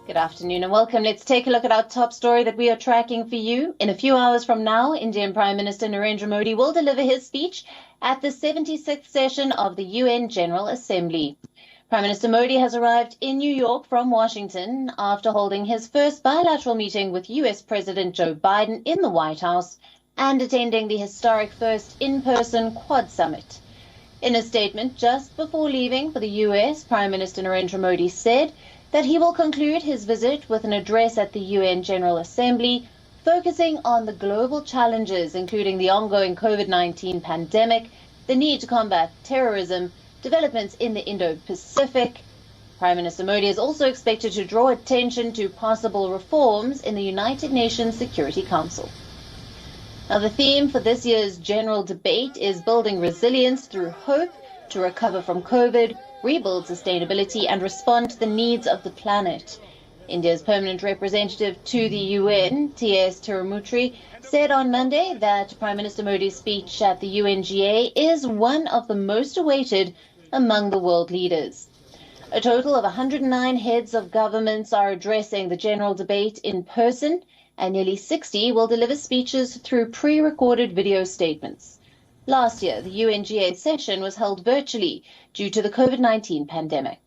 Good afternoon and welcome. Let's take a look at our top story that we are tracking for you. In a few hours from now, Indian Prime Minister Narendra Modi will deliver his speech at the 76th session of the UN General Assembly. Prime Minister Modi has arrived in New York from Washington after holding his first bilateral meeting with US President Joe Biden in the White House and attending the historic first in-person Quad Summit. In a statement just before leaving for the US, Prime Minister Narendra Modi said that he will conclude his visit with an address at the UN General Assembly, focusing on the global challenges, including the ongoing COVID-19 pandemic, the need to combat terrorism, developments in the Indo-Pacific. Prime Minister Modi is also expected to draw attention to possible reforms in the United Nations Security Council. Now, the theme for this year's general debate is building resilience through hope to recover from COVID, rebuild sustainability and respond to the needs of the planet. India's permanent representative to the UN, T.S. Tirumurti, said on Monday that Prime Minister Modi's speech at the UNGA is one of the most awaited among the world leaders. A total of 109 heads of governments are addressing the general debate in person, and nearly 60 will deliver speeches through pre-recorded video statements. Last year, the UNGA session was held virtually due to the COVID-19 pandemic.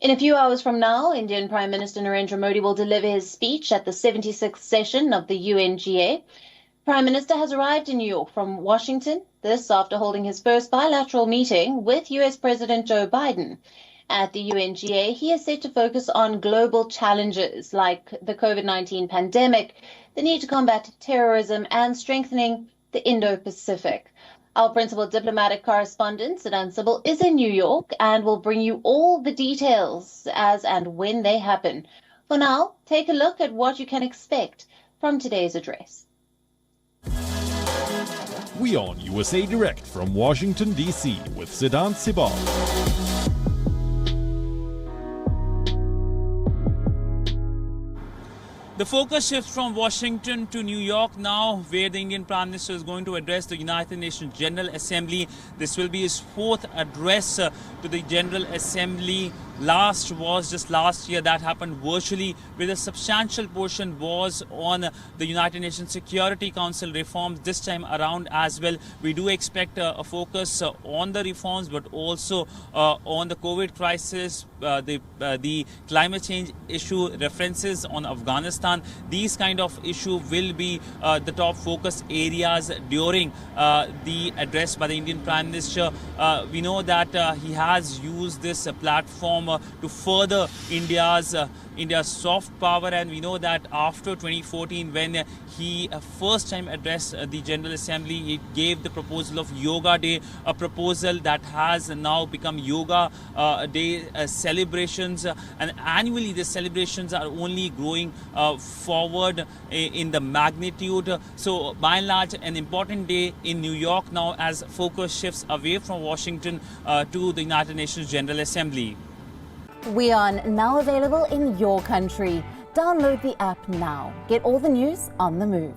In a few hours from now, Indian Prime Minister Narendra Modi will deliver his speech at the 76th session of the UNGA. Prime Minister has arrived in New York from Washington, this after holding his first bilateral meeting with US President Joe Biden. At the UNGA, he is set to focus on global challenges like the COVID-19 pandemic, the need to combat terrorism, and strengthening the Indo-Pacific. Our principal diplomatic correspondent, Siddhan Sibal, is in New York and will bring you all the details as and when they happen. For now, take a look at what you can expect from today's address. WION-USA Direct from Washington, D.C. with Siddhan Sibal. The focus shifts from Washington to New York now, where the Indian Prime Minister is going to address the United Nations General Assembly. This will be his fourth address to the General Assembly. Last was just last year. That happened virtually, where a substantial portion was on the United Nations Security Council reforms. This time around as well, we do expect a focus on the reforms, but also on the COVID crisis, the climate change issue, references on Afghanistan. These kind of issue will be the top focus areas during the address by the Indian Prime Minister. We know that he has used this platform to further India's soft power, and we know that after 2014, when he first time addressed the General Assembly, he gave the proposal of Yoga Day, a proposal that has now become Yoga Day celebrations, and annually the celebrations are only growing forward in the magnitude. So by and large, an important day in New York now, as focus shifts away from Washington to the United Nations General Assembly. WION, now available in your country. Download the app now. Get all the news on the move.